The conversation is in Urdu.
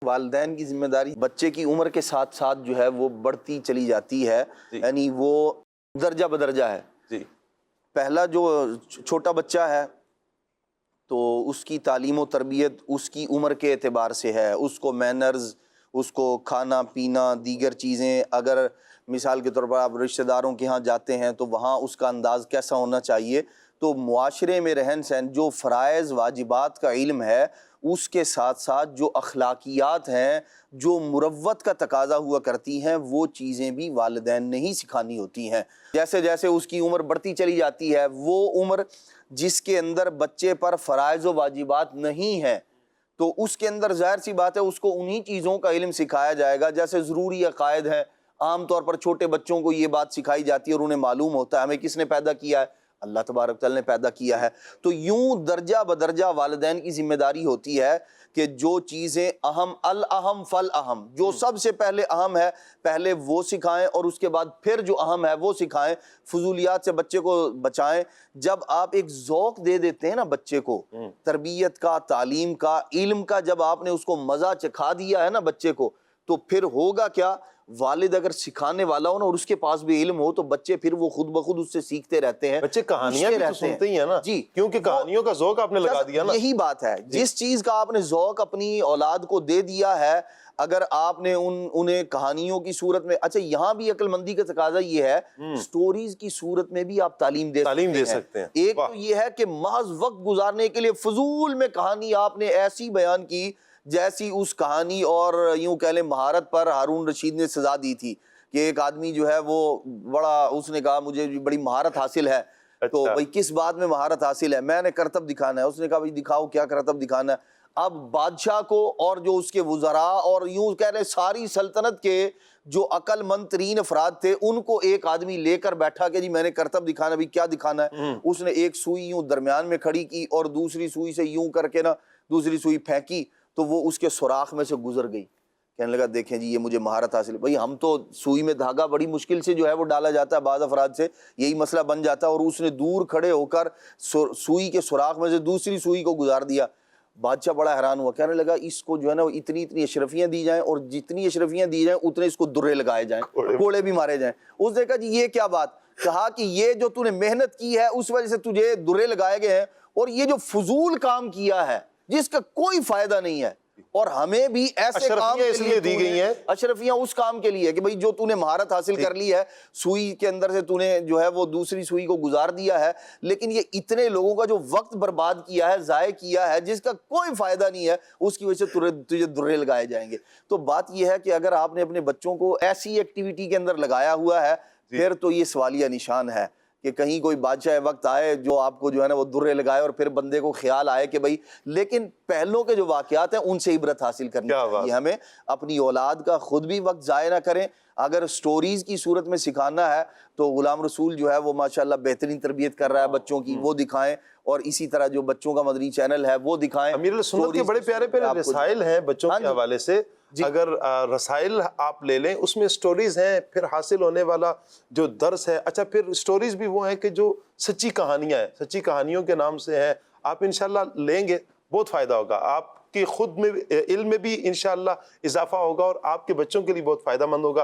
والدین کی ذمہ داری بچے کی عمر کے ساتھ ساتھ جو ہے وہ بڑھتی چلی جاتی ہے، یعنی وہ درجہ بدرجہ ہے۔ جی پہلا جو چھوٹا بچہ ہے تو اس کی تعلیم و تربیت اس کی عمر کے اعتبار سے ہے، اس کو مینرز، اس کو کھانا پینا، دیگر چیزیں، اگر مثال کے طور پر آپ رشتہ داروں کے ہاں جاتے ہیں تو وہاں اس کا انداز کیسا ہونا چاہیے، تو معاشرے میں رہن سہن، جو فرائض واجبات کا علم ہے اس کے ساتھ ساتھ جو اخلاقیات ہیں، جو مروت کا تقاضا ہوا کرتی ہیں، وہ چیزیں بھی والدین نے ہی سکھانی ہوتی ہیں۔ جیسے جیسے اس کی عمر بڑھتی چلی جاتی ہے، وہ عمر جس کے اندر بچے پر فرائض و واجبات نہیں ہیں تو اس کے اندر ظاہر سی بات ہے اس کو انہی چیزوں کا علم سکھایا جائے گا، جیسے ضروری عقائد ہیں۔ عام طور پر چھوٹے بچوں کو یہ بات سکھائی جاتی ہے اور انہیں معلوم ہوتا ہے ہمیں کس نے پیدا کیا ہے، اللہ تبارک تعالیٰ نے پیدا کیا ہے۔ تو یوں درجہ بدرجہ والدین کی ذمہ داری ہوتی ہے کہ جو چیزیں اہم الاہم فالاہم، جو سب سے پہلے اہم ہے پہلے وہ سکھائیں اور اس کے بعد پھر جو اہم ہے وہ سکھائیں، فضولیات سے بچے کو بچائیں۔ جب آپ ایک ذوق دے دیتے ہیں نا بچے کو، تربیت کا، تعلیم کا، علم کا، جب آپ نے اس کو مزہ چکھا دیا ہے نا بچے کو، تو پھر ہوگا کیا، والد اگر سکھانے والا ہو نا اور اس کے پاس بھی علم ہو تو بچے پھر وہ خود بخود اس سے سیکھتے رہتے ہیں۔ بچے کہانیاں بھی تو سنتے ہی ہیں نا، جی، کیونکہ کہانیوں کا ذوق آپ نے لگا دیا نا۔ یہی بات ہے، جس چیز کا آپ نے ذوق اپنی اولاد کو دے دیا ہے، اگر آپ نے انہیں کہانیوں کی صورت میں، اچھا یہاں بھی عقل مندی کا تقاضا یہ ہے، سٹوریز کی صورت میں بھی آپ تعلیم دے سکتے ہیں۔ ایک تو یہ ہے کہ محض وقت گزارنے کے لیے فضول میں کہانی آپ نے ایسی بیان کی جیسی اس کہانی اور یوں کہہ لیں مہارت پر ہارون رشید نے سزا دی تھی، کہ ایک آدمی جو ہے وہ بڑا، اس نے کہا مجھے بڑی مہارت حاصل ہے، تو بھائی کس بات میں مہارت حاصل ہے، میں نے کرتب دکھانا ہے۔ اس نے کہا بھائی دکھاؤ کیا کرتب دکھانا ہے۔ اب بادشاہ کو اور جو اس کے وزراء اور یوں کہہ رہے ساری سلطنت کے جو عقل مند ترین افراد تھے ان کو ایک آدمی لے کر بیٹھا کہ جی میں نے کرتب دکھانا ہے، کیا دکھانا ہے۔ اس نے ایک سوئی یوں درمیان میں کھڑی کی اور دوسری سوئی سے یوں کر کے نا دوسری سوئی پھینکی تو وہ اس کے سوراخ میں سے گزر گئی۔ کہنے لگا دیکھیں جی یہ مجھے مہارت حاصل ہے۔ بھئی ہم تو سوئی میں دھاگا بڑی مشکل سے جو ہے وہ ڈالا جاتا ہے، بعض افراد سے یہی مسئلہ بن جاتا ہے، اور اس نے دور کھڑے ہو کر سوئی کے سوراخ میں سے دوسری سوئی کو گزار دیا۔ بادشاہ بڑا حیران ہوا، کہنے لگا اس کو جو ہے نا اتنی اشرفیاں دی جائیں اور جتنی اشرفیاں دی جائیں اتنے اس کو درے لگائے جائیں، کوڑے بھی مارے جائیں۔ اس نے کہا جی یہ کیا بات، کہا کہ یہ جو تو نے محنت کی ہے اس وجہ سے تجھے درے لگائے گئے ہیں، اور یہ جو فضول کام کیا ہے جس کا کوئی فائدہ نہیں ہے، اور ہمیں بھی ایسے کام کے لیے دی گئی ہیں اشرفیاں اس کام کے لیے کہ بھئی جو تو نے مہارت حاصل کر لی ہے، سوئی کے اندر سے تو نے جو ہے وہ دوسری سوئی کو گزار دیا ہے، لیکن یہ اتنے لوگوں کا جو وقت برباد کیا ہے، ضائع کیا ہے، جس کا کوئی فائدہ نہیں ہے، اس کی وجہ سے تجھے درے لگائے جائیں گے۔ تو بات یہ ہے کہ اگر آپ نے اپنے بچوں کو ایسی ایکٹیویٹی کے اندر لگایا ہوا ہے پھر تو یہ سوالیہ نشان ہے کہ کہیں کوئی بادشاہ وقت آئے جو آپ کو جو ہے نا وہ درے لگائے اور پھر بندے کو خیال آئے کہ بھئی، لیکن پہلوں کے جو واقعات ہیں ان سے عبرت حاصل کرنی چاہیے ہمیں، اپنی اولاد کا خود بھی وقت ضائع نہ کریں۔ اگر سٹوریز کی صورت میں سکھانا ہے تو غلام رسول جو ہے وہ ماشاءاللہ بہترین تربیت کر رہا ہے بچوں کی، وہ دکھائیں، اور اسی طرح جو بچوں کا مدنی چینل ہے وہ دکھائیں۔ امیر سنت کے بڑے پیارے پیارے رسائل ہیں بچوں کے حوالے سے، اگر رسائل آپ لے لیں اس میں سٹوریز ہیں، پھر حاصل ہونے والا جو درس ہے، اچھا پھر سٹوریز بھی وہ ہیں کہ جو سچی کہانیاں ہیں، سچی کہانیوں کے نام سے ہیں، آپ انشاءاللہ لیں گے بہت فائدہ ہوگا، آپ کی خود میں علم میں بھی انشاءاللہ اضافہ ہوگا اور آپ کے بچوں کے لیے بہت فائدہ مند ہوگا۔